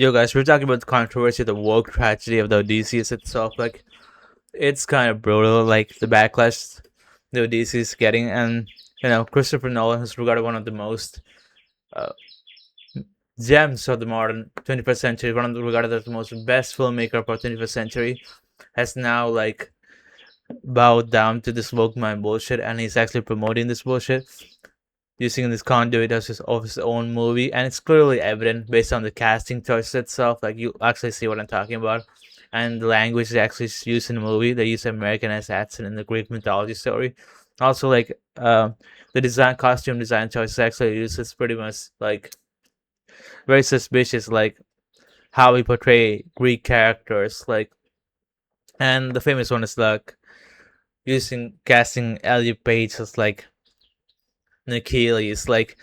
Yo, guys, we're talking about the controversy, the woke tragedy of the Odyssey itself. Like, it's kind of brutal. Like the backlash the Odyssey is getting, and Christopher Nolan is regarded one of the most uh, gems of the modern 21st century, one of the regarded as the most best filmmaker for 21st century, has now like bowed down to this woke mind bullshit, and he's actually promoting this bullshit using this conduit as his own movie, and it's clearly evident based on the casting choices itself. Like you actually see what I'm talking about, and the language they actually use in the movie. They use Americanized accent in the Greek mythology story. Also, like the costume design choices actually uses pretty much like very suspicious, like how we portray Greek characters, like, and the famous one is like using casting Elliot Page as like an Achilles. Like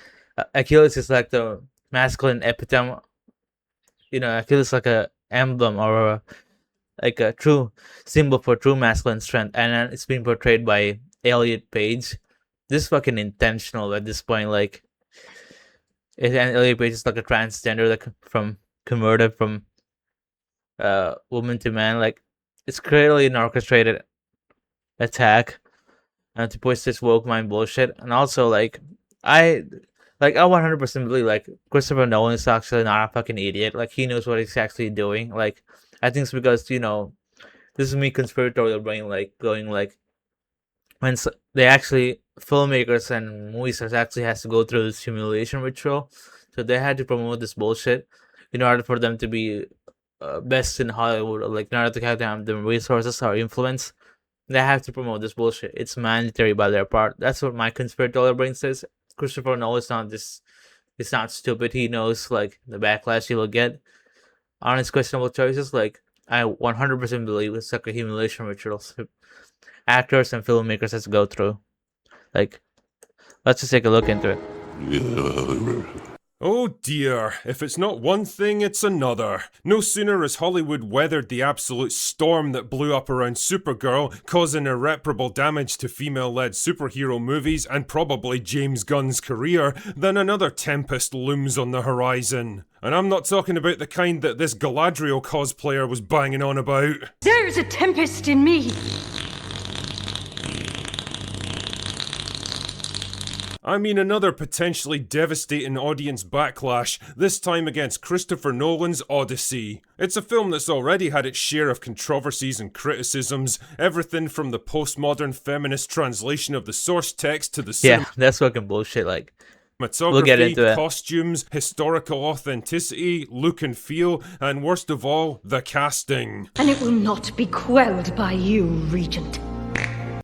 Achilles is like the masculine epitome. Achilles is like a emblem or like a true symbol for true masculine strength, and then it's being portrayed by Elliot Page. This is fucking intentional at this point. Like, and Elliot Page is like a transgender, like from converted from woman to man. Like, it's clearly an orchestrated attack to push this woke mind bullshit. And also, I 100% believe like Christopher Nolan is actually not a fucking idiot. Like, he knows what he's actually doing. Like, I think it's because this is me conspiratorial brain, like going like when they actually filmmakers and movies actually has to go through this humiliation ritual, so they had to promote this bullshit in order for them to be best in Hollywood. Or, like, in order to have the resources or influence, they have to promote this bullshit. It's mandatory by their part. That's what my conspiratorial brain says. Christopher Nolan is not this. It's not stupid. He knows like the backlash he will get on his questionable choices. Like, I 100% believe it's like a humiliation ritual actors and filmmakers has to go through. Like, let's just take a look into it. Oh dear, if it's not one thing, it's another. No sooner has Hollywood weathered the absolute storm that blew up around Supergirl, causing irreparable damage to female-led superhero movies and probably James Gunn's career, than another tempest looms on the horizon. And I'm not talking about the kind that this Galadriel cosplayer was banging on about. There's a tempest in me. I mean another potentially devastating audience backlash, this time against Christopher Nolan's Odyssey. It's a film that's already had its share of controversies and criticisms, everything from the postmodern feminist translation of the source text to the that's fucking bullshit. Like, cinematography, we'll get into it. Costumes, historical authenticity, look and feel, and worst of all, the casting. And it will not be quelled by you, Regent.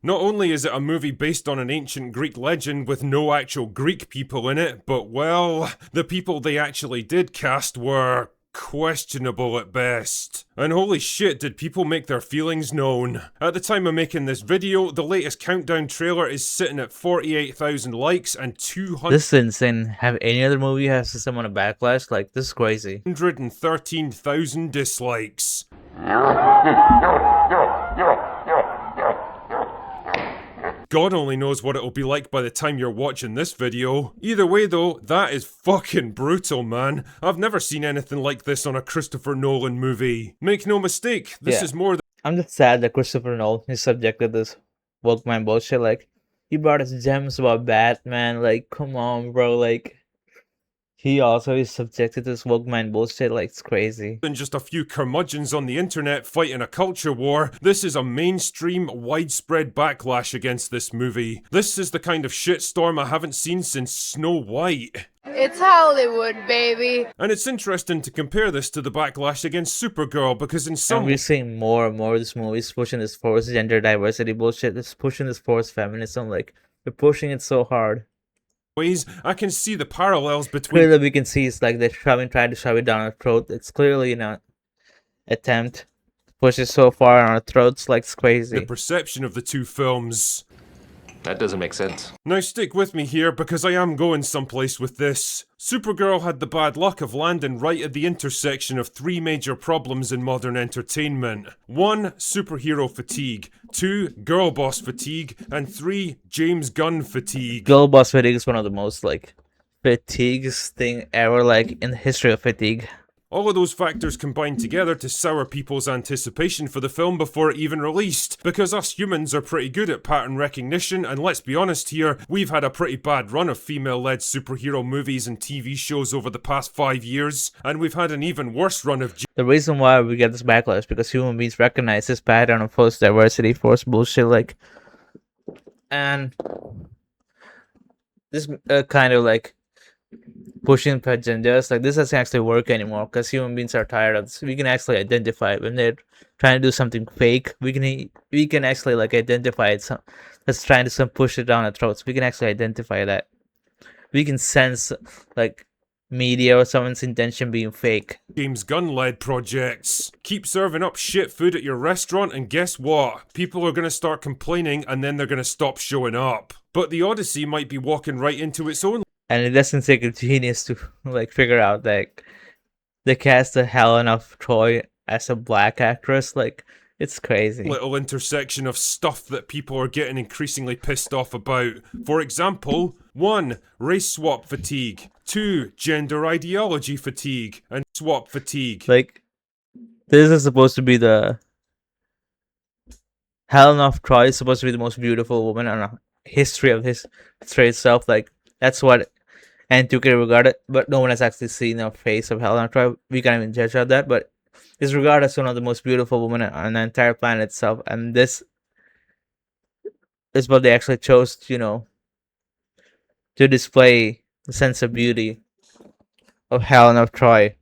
Not only is it a movie based on an ancient Greek legend with no actual Greek people in it, but well, the people they actually did cast were questionable at best. And holy shit, did people make their feelings known. At the time of making this video, the latest countdown trailer is sitting at 48,000 likes and 200... This is insane. Have any other movie has some on a backlash? Like, this is crazy. 113,000 dislikes. God only knows what it'll be like by the time you're watching this video. Either way though, that is fucking brutal, man. I've never seen anything like this on a Christopher Nolan movie. Make no mistake, this is more than... I'm just sad that Christopher Nolan is subjected to this woke man bullshit. Like, he brought us gems about Batman. Like, come on, bro. Like, he also is subjected to this woke man bullshit. Like, it's crazy. Than just a few curmudgeons on the internet fighting a culture war. This is a mainstream, widespread backlash against this movie. This is the kind of shitstorm I haven't seen since Snow White. It's Hollywood, baby. And it's interesting to compare this to the backlash against Supergirl, because in some... we're seeing more and more of this movie is pushing this forced gender diversity bullshit. It's pushing this forced feminism. Like, they're pushing it so hard. Ways, I can see the parallels between... Clearly we can see it's like they're trying to shove it down our throat. It's clearly an attempt to push it so far on our throats, like, it's crazy. The perception of the two films. That doesn't make sense. Now stick with me here, because I am going someplace with this. Supergirl had the bad luck of landing right at the intersection of three major problems in modern entertainment. 1. Superhero fatigue. 2. Girl boss fatigue. And 3. James Gunn fatigue. Girl boss fatigue is one of the most, like, fatigues thing ever, like, in the history of fatigue. All of those factors combined together to sour people's anticipation for the film before it even released, because us humans are pretty good at pattern recognition, and let's be honest here, we've had a pretty bad run of female-led superhero movies and TV shows over the past 5 years, and we've had an even worse run of The reason why we get this backlash is because human beings recognize this pattern of forced diversity, forced bullshit, like, and this kind of like pushing agendas, like this doesn't actually work anymore because human beings are tired of this. We can actually identify when they're trying to do something fake. We can actually like identify it. That's trying to push it down our throats. We can actually identify that. We can sense like media or someone's intention being fake. James Gunn-led projects. Keep serving up shit food at your restaurant and guess what? People are gonna start complaining and then they're gonna stop showing up. But the Odyssey might be walking right into its own. And it doesn't take a genius to like figure out that they cast a Helen of Troy as a black actress. Like, it's crazy. Little intersection of stuff that people are getting increasingly pissed off about. For example, 1. Race swap fatigue. 2. Gender ideology fatigue. And swap fatigue. Like, this is supposed to be the Helen of Troy is supposed to be the most beautiful woman in the history of history itself. Like, that's what N2K regarded, but no one has actually seen the face of Helen of Troy. We can't even judge on that, but is regarded as one of the most beautiful women on the entire planet itself, and this is what they actually chose, to display the sense of beauty of Helen of Troy.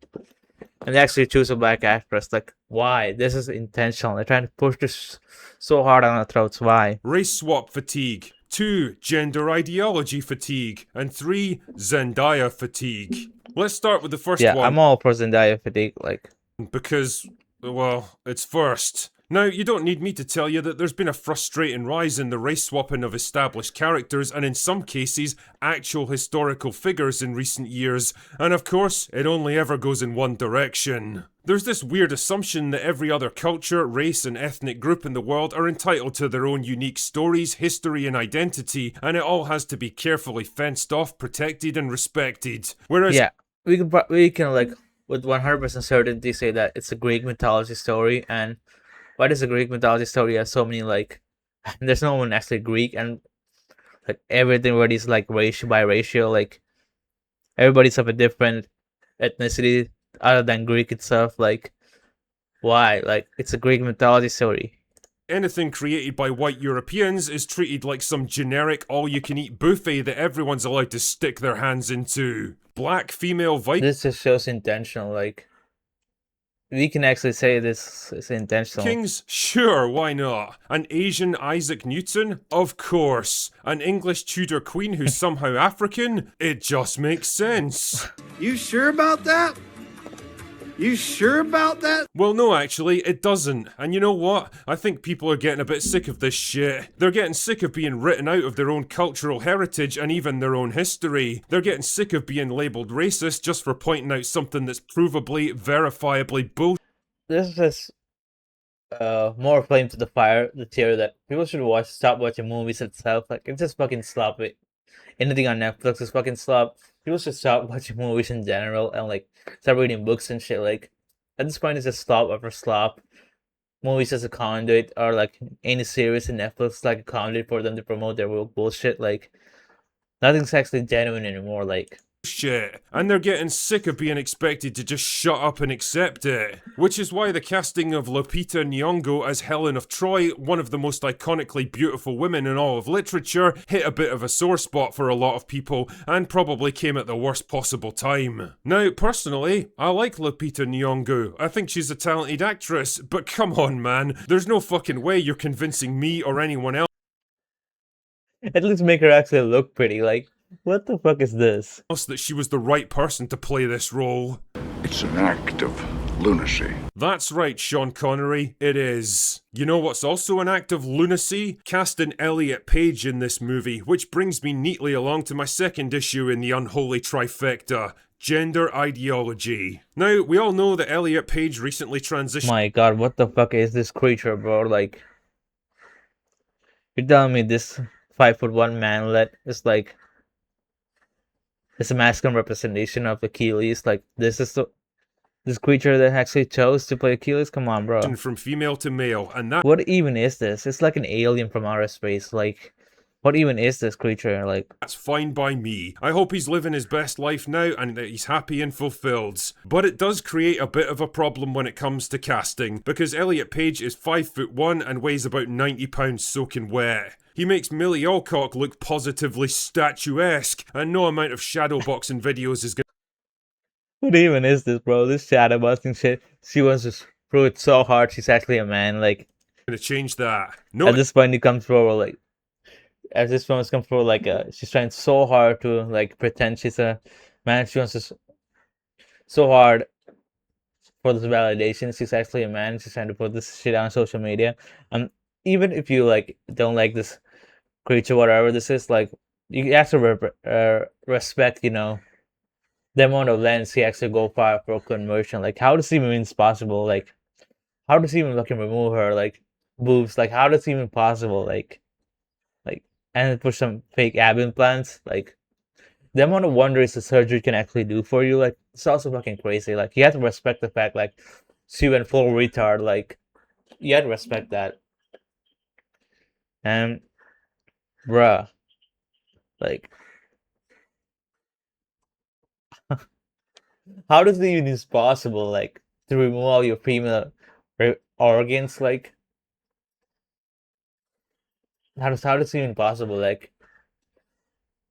And they actually choose a black actress. Like, why? This is intentional. They're trying to push this so hard on our throats. Why? Race swap fatigue. 2. Gender ideology fatigue. And 3. Zendaya fatigue. Let's start with the first one. Yeah, I'm all for Zendaya fatigue, like. Because, well, it's first. Now, you don't need me to tell you that there's been a frustrating rise in the race swapping of established characters and in some cases, actual historical figures in recent years, and of course, it only ever goes in one direction. There's this weird assumption that every other culture, race, and ethnic group in the world are entitled to their own unique stories, history, and identity, and it all has to be carefully fenced off, protected, and respected. Whereas, yeah, we can like with 100% certainty say that it's a Greek mythology story, and why does a Greek mythology story have so many like there's no one actually Greek, and like everybody's like biracial, like everybody's of a different ethnicity other than Greek itself. Like, why? Like, it's a Greek mythology story. Anything created by white Europeans is treated like some generic all-you-can-eat buffet that everyone's allowed to stick their hands into. Black female Vikings. This just shows intentional, like, we can actually say this is intentional. Kings? Sure, why not? An Asian Isaac Newton? Of course. An English Tudor queen who's somehow African? It just makes sense. You sure about that? You sure about that? Well, no, actually, it doesn't. And you know what? I think people are getting a bit sick of this shit. They're getting sick of being written out of their own cultural heritage and even their own history. They're getting sick of being labelled racist just for pointing out something that's provably, verifiably bullshit. This is more flame to the fire, the theory that people should stop watching movies itself. Like, it's just fucking sloppy. Anything on Netflix is fucking slop. People should stop watching movies in general and like start reading books and shit. Like, at this point, it's just slop after slop. Movies as a conduit, or like any series in Netflix like a conduit for them to promote their real bullshit. Like, nothing's actually genuine anymore. Like, shit, and they're getting sick of being expected to just shut up and accept it. Which is why the casting of Lupita Nyong'o as Helen of Troy, one of the most iconically beautiful women in all of literature, hit a bit of a sore spot for a lot of people, and probably came at the worst possible time. Now, personally, I like Lupita Nyong'o. I think she's a talented actress, but come on, man, there's no fucking way you're convincing me or anyone else at least make her actually look pretty. Like, what the fuck is this? that she was the right person to play this role. It's an act of lunacy. That's right, Sean Connery, it is. You know what's also an act of lunacy? Casting Elliot Page in this movie, which brings me neatly along to my second issue in the unholy trifecta. Gender ideology. Now, we all know that Elliot Page recently transitioned. My god, what the fuck is this creature, bro? Like, you're telling me this 5'1" manlet is like, it's a masculine representation of Achilles. Like, this is the This creature that actually chose to play Achilles? Come on, bro. from female to male, and that What even is this? It's like an alien from outer space. Like, what even is this creature? Like, that's fine by me. I hope he's living his best life now and that he's happy and fulfilled. But it does create a bit of a problem when it comes to casting, because Elliot Page is 5'1" and weighs about 90 pounds soaking wet. He makes Millie Alcock look positively statuesque, and no amount of shadowboxing videos is what even is this, bro? This shadow busting shit. She wants to prove it so hard she's actually a man. Like, gonna change that. No, at this point, it comes forward, like, as this film has come forward, like, she's trying so hard to, like, pretend she's a man. She wants to so hard for this validation. She's actually a man. She's trying to put this shit on social media. Even if you, like, don't like this creature, whatever this is, like, you have to respect, you know, the amount of lengths he actually go for conversion. Like, how does he even possible? Like, how does he even fucking remove her like boobs? Like, how does it even possible? Like, and put some fake ab implants. Like, the amount of wonders the surgery can actually do for you. Like, it's also fucking crazy. Like, you have to respect the fact like she went full retard. Like, you have to respect that. And bruh, like, how does it even is possible? Like, to remove all your female organs? Like, how does it even possible? Like,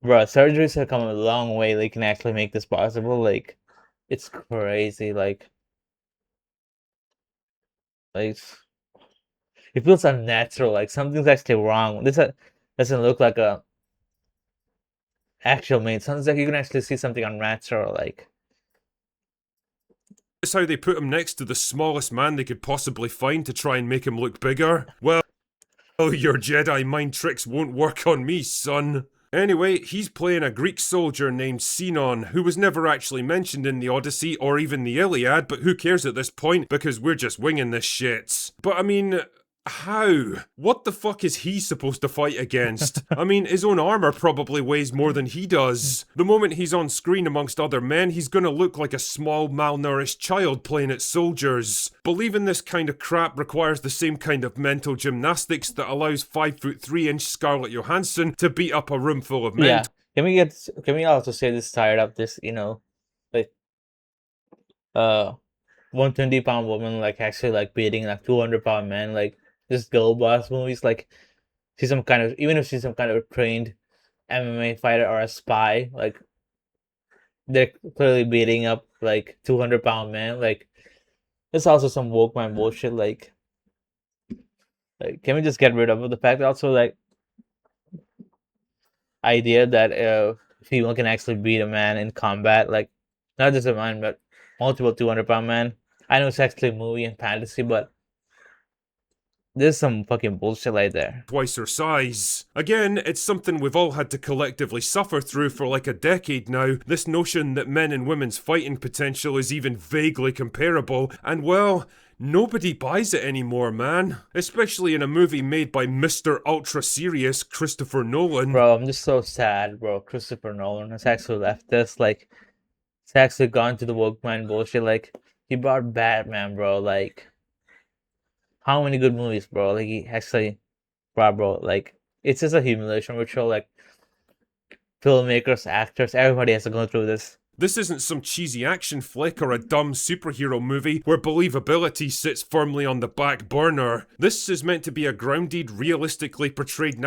bruh, surgeries have come a long way. They can actually make this possible. Like, it's crazy. Like it feels unnatural. Like something's actually wrong. This doesn't look like a actual mate. Sounds like you can actually see something unnatural. Like, notice how they put him next to the smallest man they could possibly find to try and make him look bigger? Well, your Jedi mind tricks won't work on me, son. Anyway, he's playing a Greek soldier named Sinon, who was never actually mentioned in the Odyssey or even the Iliad, but who cares at this point because we're just winging this shit. But I mean, how? What the fuck is he supposed to fight against? I mean, his own armor probably weighs more than he does. The moment he's on screen amongst other men, he's gonna look like a small, malnourished child playing at soldiers. Believing this kind of crap requires the same kind of mental gymnastics that allows 5'3" Scarlett Johansson to beat up a room full of men. yeah. Can we also say this tired of this? You know, like 120-pound woman like actually like beating like 200-pound man. Like, this girl boss movies. Like, she's some kind of, even if she's some kind of trained MMA fighter or a spy, like, they're clearly beating up like 200-pound man. Like, there's also some woke man bullshit. Like, can we just get rid of the fact also like idea that female can actually beat a man in combat? Like, not just a man, but multiple 200-pound man. I know it's actually a movie and fantasy, but there's some fucking bullshit right there. Twice her size. Again, it's something we've all had to collectively suffer through for like a decade now. This notion that men and women's fighting potential is even vaguely comparable, and well, nobody buys it anymore, man. Especially in a movie made by Mr. Ultra Serious Christopher Nolan. Bro, I'm just so sad, bro. Christopher Nolan has actually left this. Like, he's actually gone to the woke man bullshit. Like, he brought Batman, bro. Like, how many good movies, bro? Like, he actually brought, bro. Like, it's just a humiliation ritual. Like, filmmakers, actors, everybody has to go through this. This isn't some cheesy action flick or a dumb superhero movie where believability sits firmly on the back burner. This is meant to be a grounded, realistically portrayed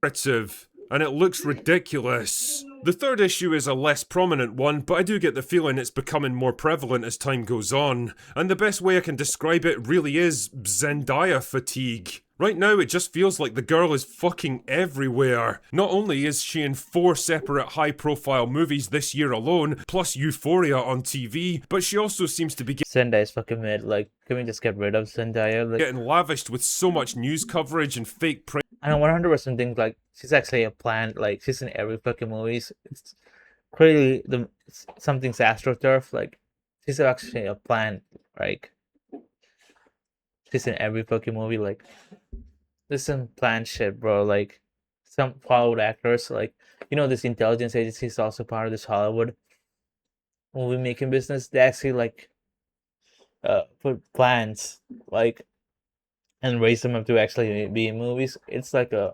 narrative, and it looks ridiculous. The third issue is a less prominent one, but I do get the feeling it's becoming more prevalent as time goes on, and the best way I can describe it really is Zendaya fatigue. Right now, it just feels like the girl is fucking everywhere. Not only is she in 4 separate high-profile movies this year alone, plus Euphoria on TV, but she also seems to be Zendaya's fucking mid. Like, can we just get rid of Zendaya? Like, getting lavished with so much news coverage and fake praise. I don't 100% think like she's actually a plant. Like, she's in every fucking movies. It's clearly something's astroturf. Like, she's actually a plant. Like, she's in every fucking movie. Like, this is some plant shit, bro. Like, some Hollywood actors. Like, you know, this intelligence agency is also part of this Hollywood. movie making business, they actually like put plans like and raise them up to actually be in movies. It's like a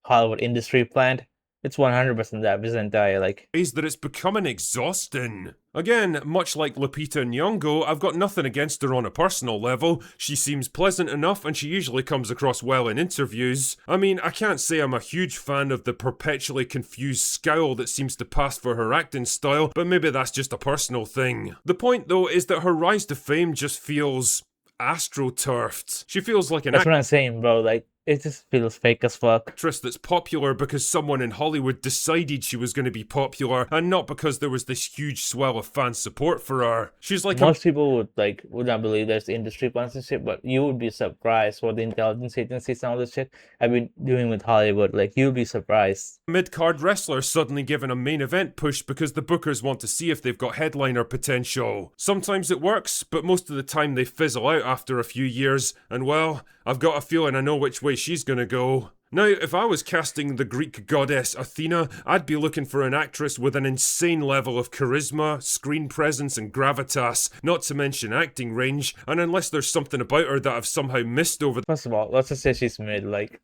Hollywood industry plan. It's 100% that Byzantine, like Is that it's becoming exhausting. Again, much like Lupita Nyong'o, I've got nothing against her on a personal level. She seems pleasant enough and she usually comes across well in interviews. I mean, I can't say I'm a huge fan of the perpetually confused scowl that seems to pass for her acting style, but maybe that's just a personal thing. The point though is that her rise to fame just feels astroturfed. She feels like an that's what I'm saying, bro. Like it just feels fake as fuck. actress that's popular because someone in Hollywood decided she was going to be popular and not because there was this huge swell of fan support for her. She's like Most people would not believe there's industry plans and shit, but you would be surprised what the intelligence agencies and all this shit have been doing with Hollywood. Like you'd be surprised. a mid-card wrestler suddenly given a main event push because the bookers want to see if they've got headliner potential. Sometimes it works, but most of the time they fizzle out after a few years, and well, I've got a feeling I know which way she's gonna go. Now, if I was casting the Greek goddess Athena, I'd be looking for an actress with an insane level of charisma, screen presence, and gravitas, not to mention acting range, and unless there's something about her that I've somehow missed over First of all, let's just say she's mid. Like,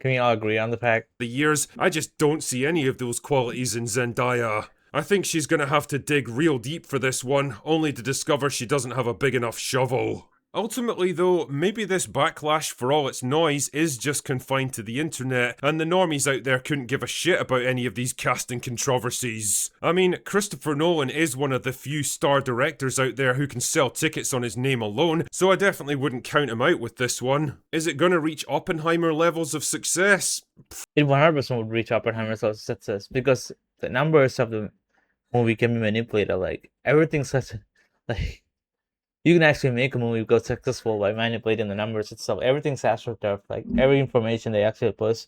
can we all agree on the fact? the years, I just don't see any of those qualities in Zendaya. I think she's gonna have to dig real deep for this one, only to discover she doesn't have a big enough shovel. Ultimately though, maybe this backlash for all its noise is just confined to the internet, and the normies out there couldn't give a shit about any of these casting controversies. I mean, Christopher Nolan is one of the few star directors out there who can sell tickets on his name alone, so I definitely wouldn't count him out with this one. Is it gonna reach Oppenheimer levels of success? It 100% would reach Oppenheimer's level of success because the numbers of the movie can be manipulated. Like everything's such like you can actually make a movie go successful by manipulating the numbers itself. Everything's astroturf. Like every information they actually push.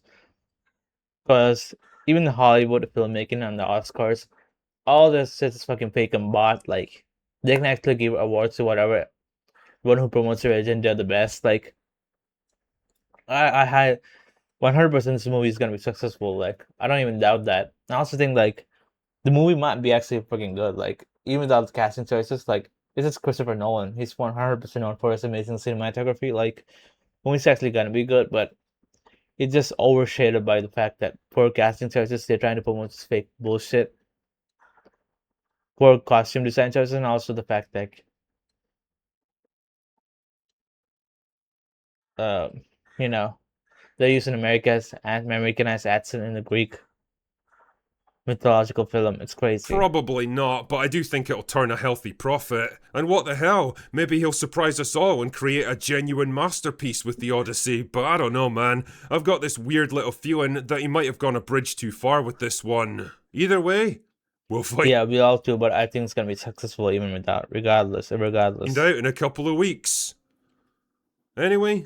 Because even the Hollywood filmmaking and the Oscars, all this shit is fucking fake and bought. Like they can actually give awards to whatever one who promotes their agenda the best. Like I had 100% this movie is gonna be successful. Like I don't even doubt that. I also think like the movie might be actually freaking good. Like even without the casting choices, like this is Christopher Nolan. He's 100% known for his amazing cinematography. Like the movie's actually gonna be good, but it's just overshadowed by the fact that poor casting choices. They're trying to promote this fake bullshit. Poor costume design choices, and also the fact that you know, they're using Americanized accent in the Greek mythological film. It's crazy. Probably not, but I do think it'll turn a healthy profit. And what the hell, maybe he'll surprise us all and create a genuine masterpiece with the Odyssey, but I don't know, man. I've got this weird little feeling that he might have gone a bridge too far with this one. Either way, we'll find Yeah, we all do, but I think it's gonna be successful even without, regardless. out in a couple of weeks. Anyway,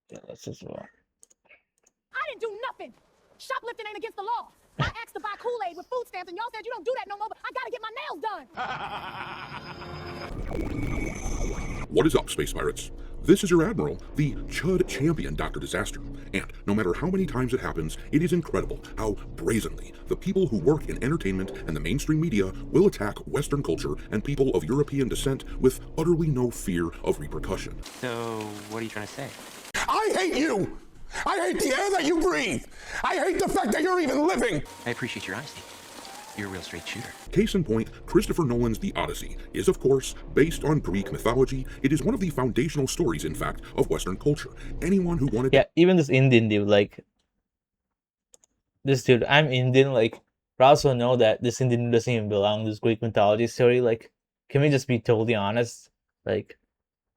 Yeah, let's just I didn't do nothing. Shoplifting ain't against the law. I asked to buy Kool-Aid with food stamps, and y'all said you don't do that no more, but I gotta get my nails done. What is up, Space Pirates? This is your Admiral, the Chud champion Dr. Disaster. And no matter how many times it happens, it is incredible how brazenly the people who work in entertainment and the mainstream media will attack Western culture and people of European descent with utterly no fear of repercussion. So, what are you trying to say? I hate you! I hate the air that you breathe! I hate the fact that you're even living! I appreciate your honesty. You're a real straight shooter. Case in point, Christopher Nolan's The Odyssey is, of course, based on Greek mythology. It is one of the foundational stories, in fact, of Western culture. Anyone who wanted Yeah, even this Indian dude, like this dude, I'm Indian, like but I also know that this Indian dude doesn't even belong to this Greek mythology story. Like, can we just be totally honest? Like,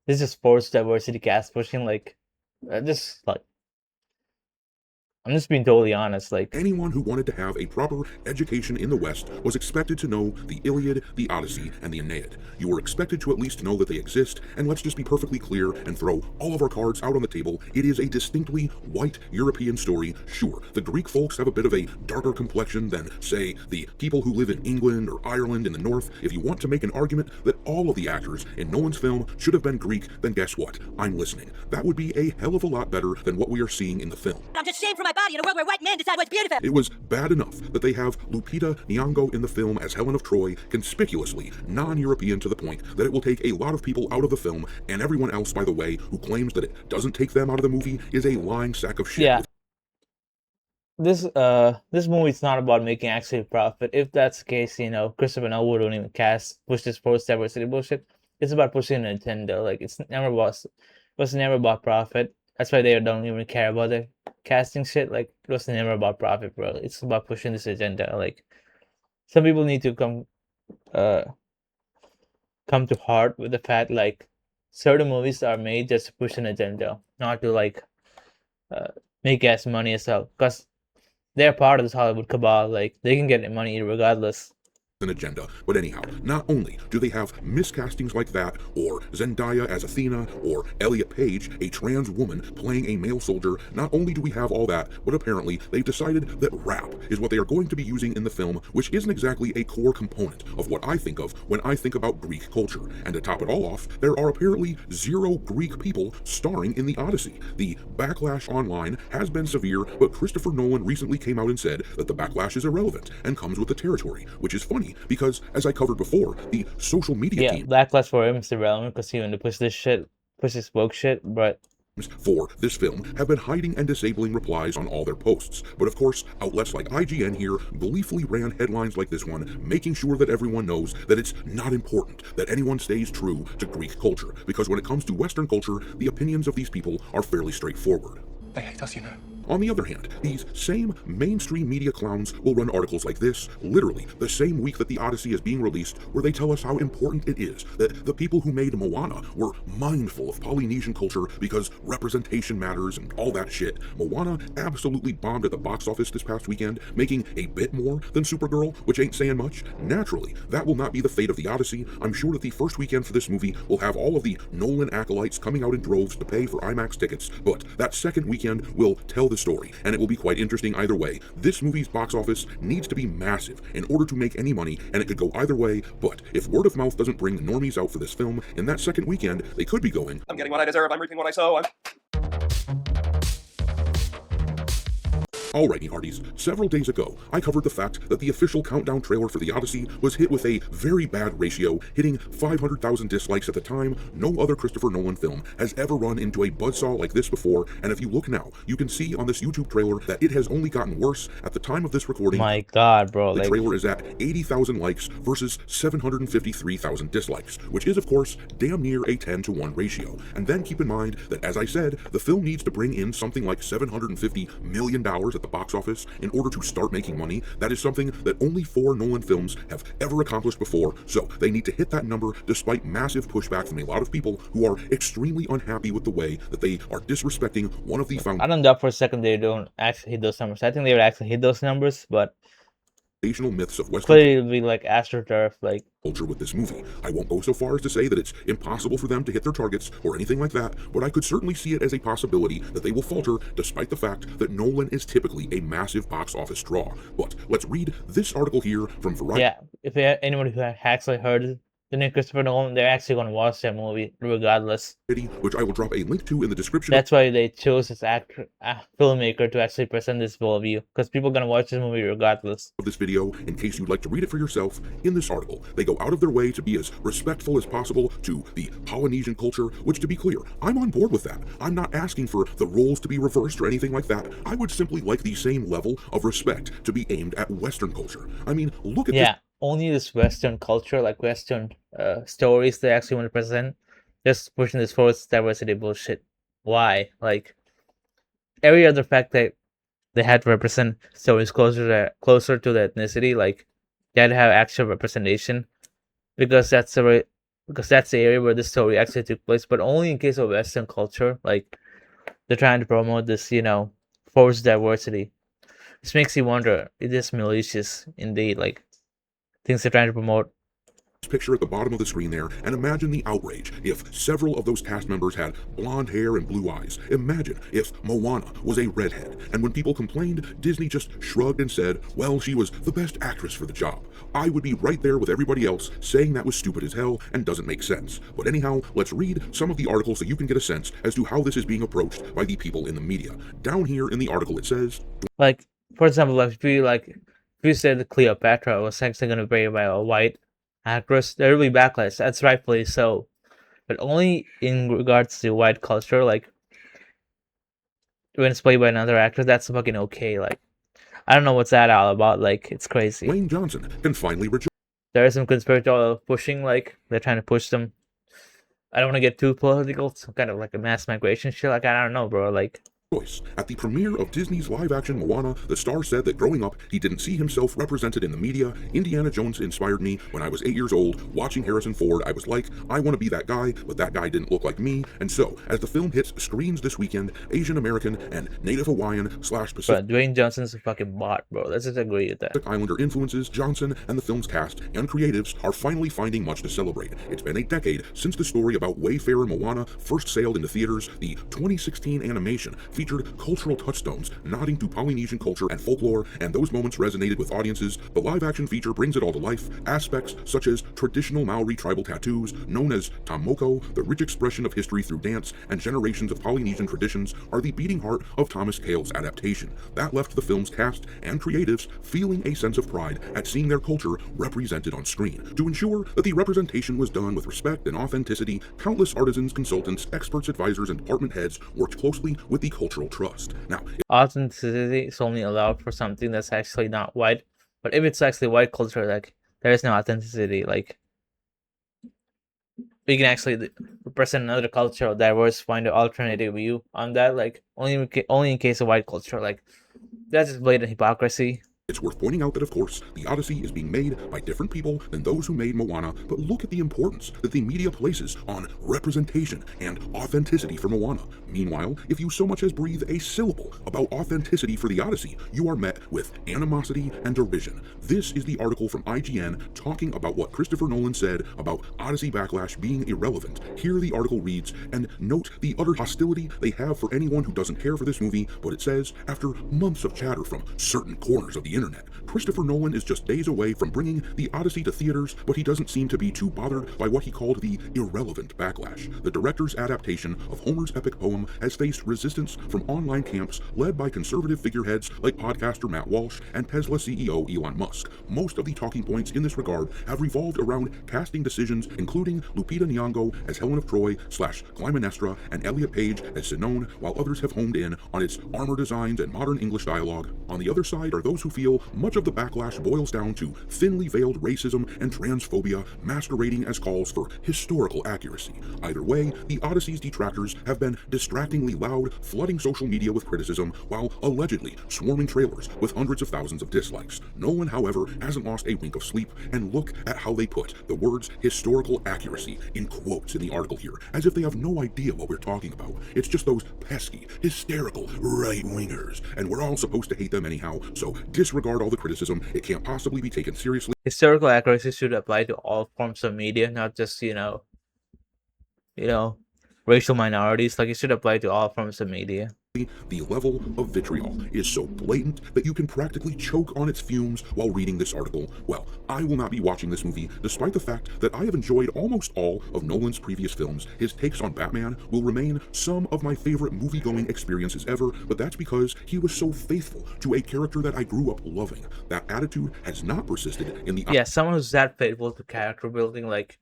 this is forced diversity cast pushing, like just like I'm just being totally honest, like anyone who wanted to have a proper education in the West was expected to know the Iliad, the Odyssey, and the Aeneid. You were expected to at least know that they exist, and let's just be perfectly clear and throw all of our cards out on the table. It is a distinctly white European story. Sure, the Greek folks have a bit of a darker complexion than, say, the people who live in England or Ireland in the north. If you want to make an argument that all of the actors in Nolan's film should have been Greek, then guess what? I'm listening. That would be a hell of a lot better than what we are seeing in the film. I'm just ashamed for my my body in a world where white men decide what's beautiful. It was bad enough that they have Lupita Nyong'o in the film as Helen of Troy, conspicuously non-European to the point that it will take a lot of people out of the film, and everyone else, by the way, who claims that it doesn't take them out of the movie is a lying sack of shit. Yeah. This movie's not about making actual profit. If that's the case, Christopher Nolan wouldn't even push this forced diversity bullshit. It's about pushing Nintendo. Like it was never about profit. That's why they don't even care about the casting shit. Like it was never about profit, bro. It's about pushing this agenda. Like some people need to come to heart with the fact like certain movies are made just to push an agenda, not to like make as money as well. Because they're part of this Hollywood cabal. Like they can get money regardless. An agenda. But anyhow, not only do they have miscastings like that, or Zendaya as Athena, or Elliot Page, a trans woman playing a male soldier, not only do we have all that, but apparently they've decided that rap is what they are going to be using in the film, which isn't exactly a core component of what I think of when I think about Greek culture. And to top it all off, there are apparently 0 Greek people starring in the Odyssey. The backlash online has been severe, but Christopher Nolan recently came out and said that the backlash is irrelevant and comes with the territory, which is funny because, as I covered before, the social media team backlash for him is irrelevant because he wanted to push this woke shit, but for this film have been hiding and disabling replies on all their posts. But of course, outlets like IGN here gleefully ran headlines like this one, making sure that everyone knows that it's not important that anyone stays true to Greek culture, because when it comes to Western culture, the opinions of these people are fairly straightforward. They hate us, On the other hand, these same mainstream media clowns will run articles like this, literally the same week that the Odyssey is being released, where they tell us how important it is that the people who made Moana were mindful of Polynesian culture because representation matters and all that shit. Moana absolutely bombed at the box office this past weekend, making a bit more than Supergirl, which ain't saying much. Naturally, that will not be the fate of the Odyssey. I'm sure that the first weekend for this movie will have all of the Nolan acolytes coming out in droves to pay for IMAX tickets, but that second weekend will tell the story, and it will be quite interesting either way. This movie's box office needs to be massive in order to make any money, and it could go either way, but if word of mouth doesn't bring the normies out for this film, in that second weekend, they could be going, I'm getting what I deserve, I'm reaping what I sow, Alrighty, hearties, several days ago, I covered the fact that the official countdown trailer for the Odyssey was hit with a very bad ratio, hitting 500,000 dislikes at the time. No other Christopher Nolan film has ever run into a buzzsaw like this before, and if you look now, you can see on this YouTube trailer that it has only gotten worse. At the time of this recording, my god, bro, the trailer is at 80,000 likes versus 753,000 dislikes, which is, of course, damn near a 10-to-1 ratio. And then keep in mind that, as I said, the film needs to bring in something like $750 million at the box office in order to start making money. That is something that only 4 Nolan films have ever accomplished before, so they need to hit that number despite massive pushback from a lot of people who are extremely unhappy with the way that they are disrespecting one of the I don't doubt for a second they don't actually hit those numbers. I think they would actually hit those numbers, but foundational myths of Western clearly it'll be like AstroTurf, like culture with this movie. I won't go so far as to say that it's impossible for them to hit their targets or anything like that, but I could certainly see it as a possibility that they will falter despite the fact that Nolan is typically a massive box office draw. But let's read this article here from Variety. Yeah, if anyone who actually heard the new Christopher Nolan, they're actually going to watch that movie regardless. Which I will drop a link to in the description. That's why they chose this filmmaker to actually present this worldview, because people are going to watch this movie regardless of this video. In case you'd like to read it for yourself, in this article, they go out of their way to be as respectful as possible to the Polynesian culture, which, to be clear, I'm on board with that. I'm not asking for the roles to be reversed or anything like that. I would simply like the same level of respect to be aimed at Western culture. I mean, look at this. Only this Western culture, like Western stories they actually want to present, just pushing this forced diversity bullshit. Why? Like, every other fact that they had to represent stories closer to the ethnicity, like, they had to have actual representation, because that's the area where the story actually took place, but only in case of Western culture, like, they're trying to promote this, forced diversity. This makes you wonder, it is malicious indeed, like, things they're trying to promote picture at the bottom of the screen there and imagine the outrage if several of those cast members had blonde hair and blue eyes. Imagine if Moana was a redhead, and when people complained, Disney just shrugged and said, well, she was the best actress for the job. I would be right there with everybody else saying that was stupid as hell and doesn't make sense. But anyhow, let's read some of the articles so you can get a sense as to how this is being approached by the people in the media. Down here in the article it says, like, for example, if you said Cleopatra was actually going to be played by a white actress, there will be backlash. That's rightfully so, but only in regards to white culture. Like, when it's played by another actor, that's fucking okay. Like, I don't know what's that all about. Like, it's crazy. Dwayne Johnson can finally reject. There is some conspiratorial pushing. Like, they're trying to push them. I don't want to get too political. Some kind of like a mass migration shit. Like, I don't know, bro. Like, At the premiere of Disney's live-action Moana, the star said that growing up, he didn't see himself represented in the media. Indiana Jones inspired me. When I was 8 years old, watching Harrison Ford, I was like, I want to be that guy, but that guy didn't look like me. And so, as the film hits screens this weekend, Asian American and Native Hawaiian / Pacific but Dwayne Johnson's a fucking bot, bro. Let's just agree with that. Islander influences, Johnson and the film's cast and creatives are finally finding much to celebrate. It's been a decade since the story about Wayfarer Moana first sailed into theaters. The 2016 animation featured cultural touchstones nodding to Polynesian culture and folklore, and those moments resonated with audiences. The live-action feature brings it all to life. Aspects such as traditional Maori tribal tattoos, known as tamoko, the rich expression of history through dance, and generations of Polynesian traditions are the beating heart of Thomas Kail's adaptation. That left the film's cast and creatives feeling a sense of pride at seeing their culture represented on screen. To ensure that the representation was done with respect and authenticity, countless artisans, consultants, experts, advisors, and department heads worked closely with the cultural trust. Now, authenticity is only allowed for something that's actually not white. But if it's actually white culture, like, there is no authenticity. Like, we can actually represent another culture or diverse, find an alternative view on that. Like, only in case of white culture. Like, that's just blatant hypocrisy. it's worth pointing out that, of course, the Odyssey is being made by different people than those who made Moana, but look at the importance that the media places on representation and authenticity for Moana. Meanwhile, if you so much as breathe a syllable about authenticity for the Odyssey, you are met with animosity and derision. This is the article from IGN talking about what Christopher Nolan said about Odyssey backlash being irrelevant. Here the article reads, and note the utter hostility they have for anyone who doesn't care for this movie, but it says, after months of chatter from certain corners of the internet, Christopher Nolan is just days away from bringing the Odyssey to theaters, but he doesn't seem to be too bothered by what he called the irrelevant backlash. The director's adaptation of Homer's epic poem has faced resistance from online camps led by conservative figureheads like podcaster Matt Walsh and Tesla CEO Elon Musk. Most of the talking points in this regard have revolved around casting decisions, including Lupita Nyong'o as Helen of Troy / Clytemnestra and Elliot Page as Sinon, while others have honed in on its armor designs and modern English dialogue. On the other side are those who feel much of the backlash boils down to thinly veiled racism and transphobia masquerading as calls for historical accuracy. Either way, the Odyssey's detractors have been distractingly loud, flooding social media with criticism, while allegedly swarming trailers with hundreds of thousands of dislikes. Nolan, however, hasn't lost a wink of sleep, and look at how they put the words historical accuracy in quotes in the article here, as if they have no idea what we're talking about. It's just those pesky, hysterical right-wingers, and we're all supposed to hate them anyhow, so disregard all the criticism. It can't possibly be taken seriously. Historical accuracy should apply to all forms of media, not just, racial minorities. Like, it should apply to all forms of media. The level of vitriol is so blatant that you can practically choke on its fumes while reading this article. Well, I will not be watching this movie, despite the fact that I have enjoyed almost all of Nolan's previous films. His takes on Batman will remain some of my favorite movie-going experiences ever, but that's because he was so faithful to a character that I grew up loving. That attitude has not persisted in the... Yeah, someone who's that faithful to character building, like,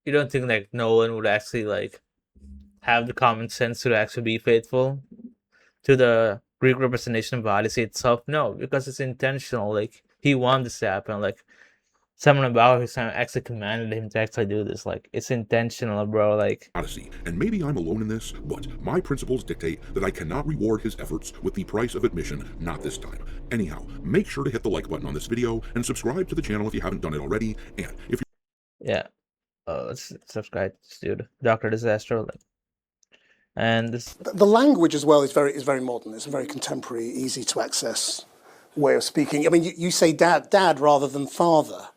you don't think, like, Nolan would actually, like, have the common sense to actually be faithful to the Greek representation of Odyssey itself? No, because it's intentional. Like, he wanted this to happen. Like, someone about his time actually commanded him to actually do this. Like, it's intentional, bro. Like, Odyssey. And maybe I'm alone in this, but my principles dictate that I cannot reward his efforts with the price of admission, not this time. Anyhow, make sure to hit the like button on this video and subscribe to the channel if you haven't done it already. And if you're... Yeah. Let's subscribe to this dude. Dr. Disaster. Like, and this... The language as well is very modern. It's a very contemporary, easy to access way of speaking. I mean, you say dad rather than father.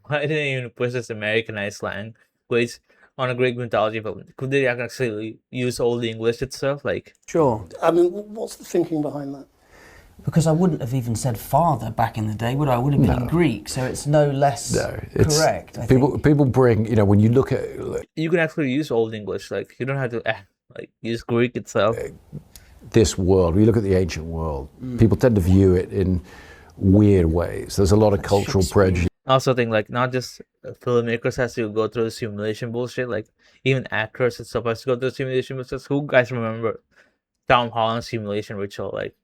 Why didn't they even push this Americanized language on a Greek mythology film? Could they actually use Old English itself? Like, Sure. I mean, what's the thinking behind that? Because I wouldn't have even said father back in the day, would I? I would have been in Greek, so it's no less correct. I think. People bring, when you look at... You can actually use Old English, like, you don't have to use Greek itself. This world, when you look at the ancient world, people tend to view it in weird ways. There's a lot of cultural prejudice. I also think, like, not just filmmakers has to go through the simulation bullshit, like, even actors and stuff has to go through the simulation bullshit. Who guys remember Tom Holland's simulation ritual? Like,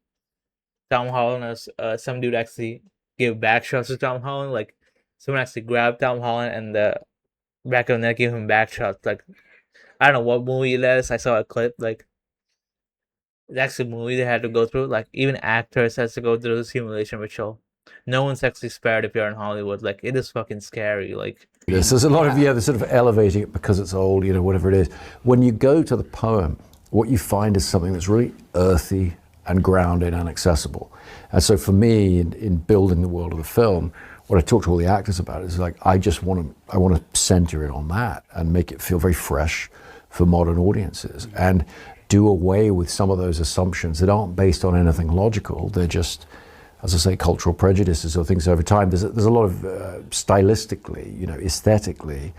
Tom Holland as some dude actually gave back shots to Tom Holland. Like, someone actually grabbed Tom Holland and the back of the neck gave him back shots. Like, I don't know what movie it is. I saw a clip. Like, that's a movie they had to go through. Like, even actors has to go through the simulation ritual. No one's actually spared if you're in Hollywood. Like, it is fucking scary. Like, there's a lot of they're sort of elevating it because it's old, whatever it is. When you go to the poem, what you find is something that's really earthy and grounded and accessible. And so for me, in building the world of the film, what I talk to all the actors about is like, I want to center it on that and make it feel very fresh for modern audiences and do away with some of those assumptions that aren't based on anything logical. They're just, as I say, cultural prejudices or things over time. There's a lot of stylistically, aesthetically,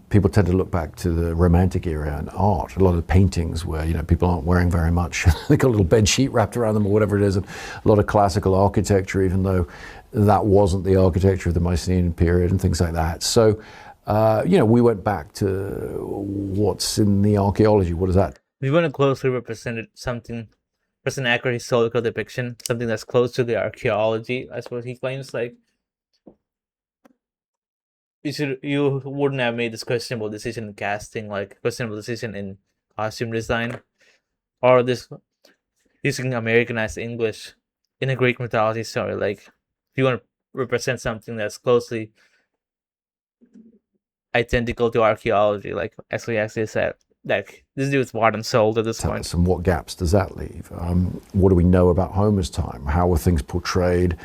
people tend to look back to the Romantic era and art. A lot of paintings where people aren't wearing very much. They got a little bed sheet wrapped around them or whatever it is, and a lot of classical architecture, even though that wasn't the architecture of the Mycenaean period and things like that. So, we went back to what's in the archaeology. What is that? We want to closely represent something, present accurate historical depiction, something that's close to the archaeology. That's what he claims. Like, you wouldn't have made this questionable decision in casting, like questionable decision in costume design, or this using Americanized English in a Greek mythology story. Like, if you want to represent something that's closely identical to archaeology, like actually said, like, this dude's bought and sold at this point. And what gaps does that leave? What do we know about Homer's time? How were things portrayed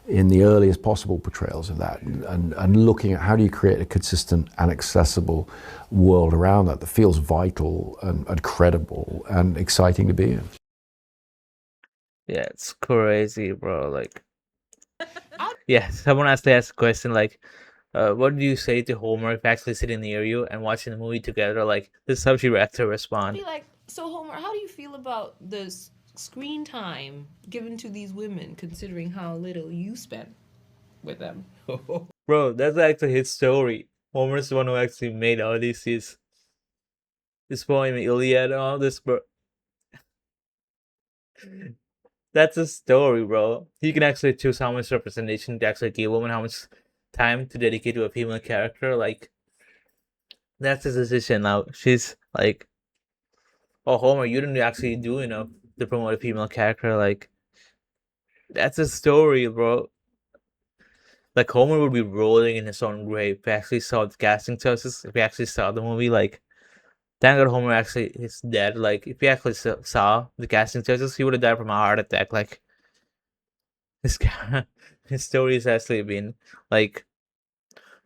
in the earliest possible portrayals of that? And looking at how do you create a consistent and accessible world around that feels vital and credible and exciting to be in. Yeah, it's crazy, bro. Like, yeah, someone has to ask a question like, what do you say to Homer if actually sitting near you and watching the movie together? Like, this is how she reacts to respond. Be like, so Homer, how do you feel about the screen time given to these women, considering how little you spent with them? Bro, that's actually his story. Homer's the one who actually made Odyssey, this poem, Iliad, and all this, bro. That's a story, bro. He can actually choose how much representation to actually give a woman, how much time to dedicate to a female character. Like, that's his decision now. She's like, oh, Homer, you didn't actually do enough to promote a female character. Like, that's a story, bro. Like, Homer would be rolling in his own grave if he actually saw the casting choices, if he actually saw the movie. Like, thank God Homer actually is dead. Like, if he actually saw the casting choices, he would have died from a heart attack. Like, his story has actually been, like,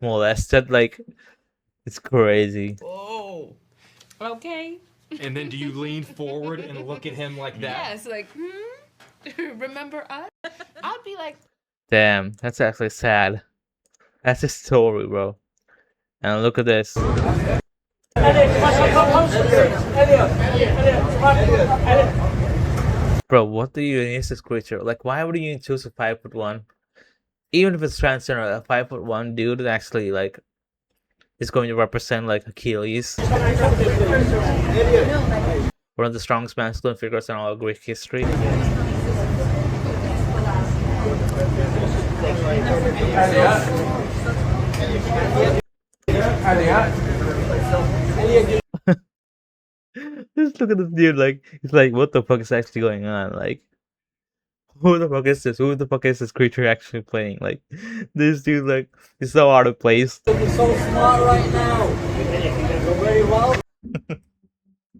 molested. Like, it's crazy. Oh, okay. And then do you lean forward and look at him like that? Yes, like, remember us? I'd be like, damn, that's actually sad. That's a story, bro. And look at this. Bro, what do you use this creature? Like, why would you choose a 5'1"? Even if it's transgender, a 5'1" dude actually, like, is going to represent, like, Achilles. One of the strongest masculine figures in all of Greek history. Just look at this dude, like, he's like, what the fuck is actually going on? Like, who the fuck is this? Who the fuck is this creature actually playing? Like, this dude, like, he's so out of place. You're so smart right now. Very well.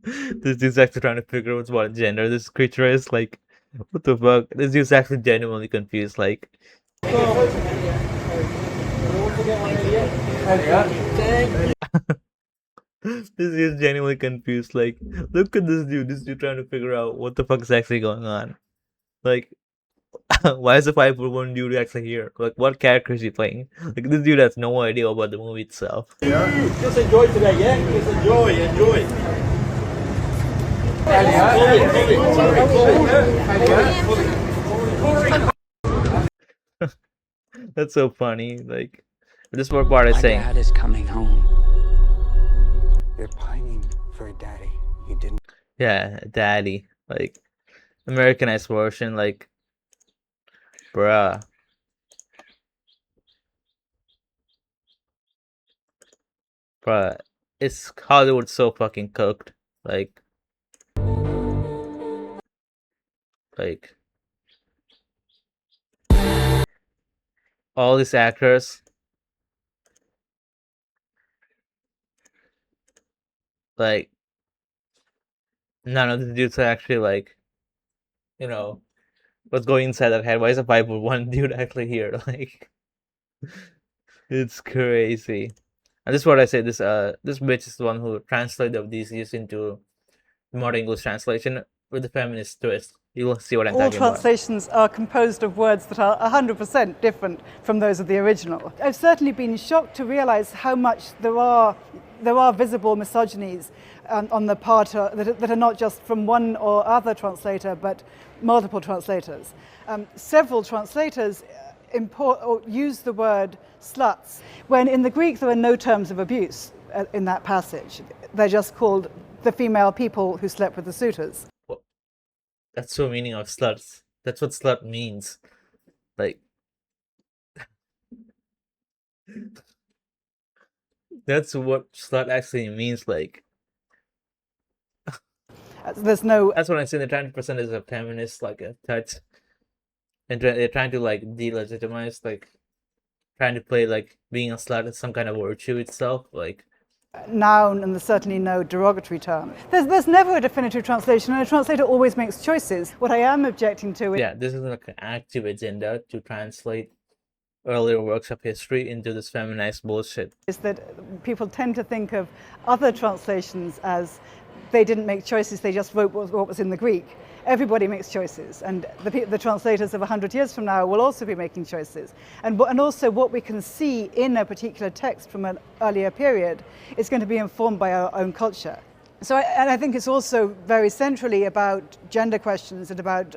This dude's actually trying to figure out what gender this creature is. Like, what the fuck? This dude's actually genuinely confused. Like, This is genuinely confused. Like, look at this dude. This dude trying to figure out what the fuck is actually going on. Like, why is the 5'1" dude actually here? Like, what character is he playing? Like, this dude has no idea about the movie itself. Just enjoy today, yeah? Just enjoy. That's so funny. Like, this part is saying, Dad is coming home. They're pining for a daddy. You didn't. yeah, daddy. Like, Americanized version. Like, bruh. Bruh. It's Hollywood so fucking cooked. Like, all these actors, like, none of the dudes are actually like, you know, what's going inside that head. Why is a 5'1" dude actually here? Like, it's crazy. And this is what I say. This bitch is the one who translated the Odysseus into modern English translation with the feminist twist. You'll see what I'm All talking about. translations are composed of words that are 100% different from those of the original. I've certainly been shocked to realize how much there are visible misogynies on the part that are not just from one or other translator, but multiple translators. Several translators use the word sluts, when in the Greek there are no terms of abuse in that passage. They're just called the female people who slept with the suitors. That's the meaning of sluts. That's what slut means. Like, that's what slut actually means. Like, there's no. That's what I say. They're trying to present as a feminist, like a touch, and they're trying to like delegitimize, like, trying to play like being a slut as some kind of virtue itself, like. Noun, and there's certainly no derogatory term. There's never a definitive translation, and a translator always makes choices. What I am objecting to is... Yeah, this is like an active agenda to translate earlier works of history into this feminized bullshit. Is that people tend to think of other translations as they didn't make choices, they just wrote what was in the Greek. Everybody makes choices, and the translators of 100 years from now will also be making choices. And also what we can see in a particular text from an earlier period is going to be informed by our own culture. So I think it's also very centrally about gender questions and about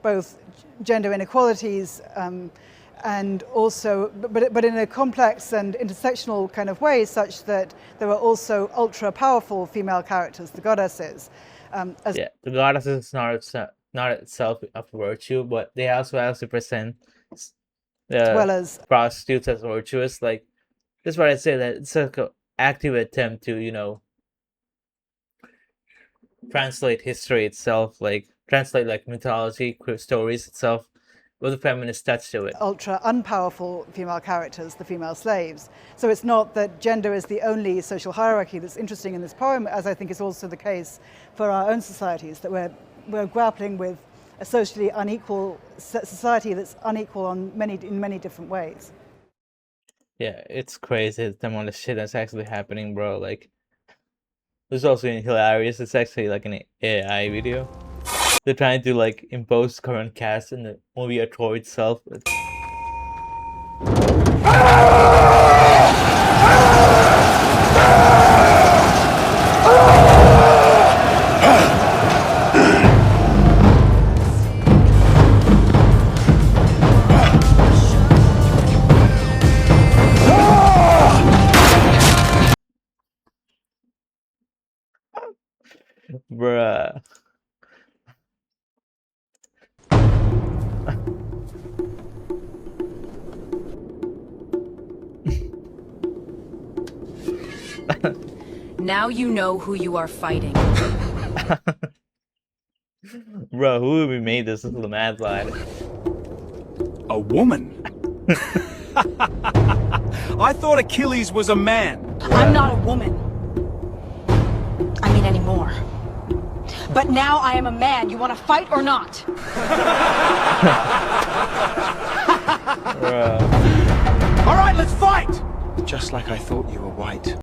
both gender inequalities and also, but in a complex and intersectional kind of way, such that there are also ultra-powerful female characters, the goddesses. Yeah, the goddess is not itself a virtue, but they also present well as prostitutes as virtuous. Like, this is what I say, that it's like an active attempt to, you know, translate history itself, like translate like mythology, stories itself, with a feminist touch to it. Ultra unpowerful female characters, the female slaves. So it's not that gender is the only social hierarchy that's interesting in this poem, as I think is also the case for our own societies, that we're grappling with a socially unequal society that's unequal in many different ways. Yeah, it's crazy the amount of shit that's actually happening, bro. Like, this is also hilarious. It's actually like an AI video. They're trying to like impose current cast in the movie or Troy itself. Bruh. Now you know who you are fighting. Bro, who made this? This is the mad lad. A woman? I thought Achilles was a man. I'm not a woman. I mean anymore. But now I am a man. You want to fight or not? All right. right, let's fight! Just like I thought you were white.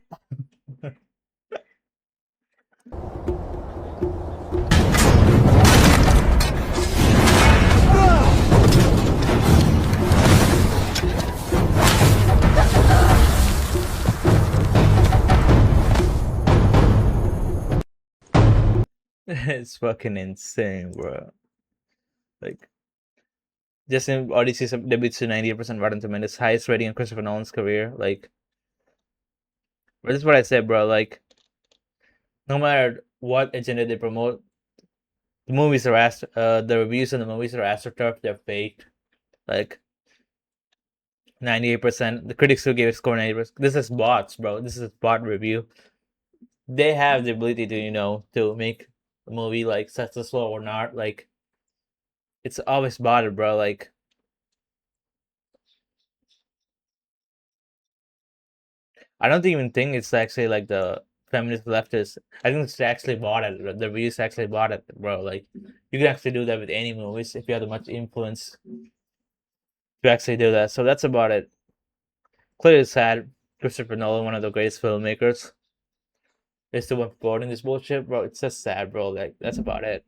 It's fucking insane, bro. Like, just in Odyssey debuts to 98% Rotten Tomatoes, highest rating in Christopher Nolan's career. Like, this is what I said, bro. Like, no matter what agenda they promote, the movies are the reviews on the movies are astroturf. They're fake. Like, 98%. The critics who gave it score 90%. This is bots, bro. This is bot review. They have the ability to to make a movie like successful or not. Like, it's always botted, bro. Like, I don't even think it's actually like the feminist leftist. I think it's actually bought it. The reviews actually bought it, bro. Like, you can actually do that with any movies if you have the much influence to actually do that. So that's about it. Clearly sad. Christopher Nolan, one of the greatest filmmakers, is the one promoting this bullshit, bro. It's just sad, bro. Like, that's about it.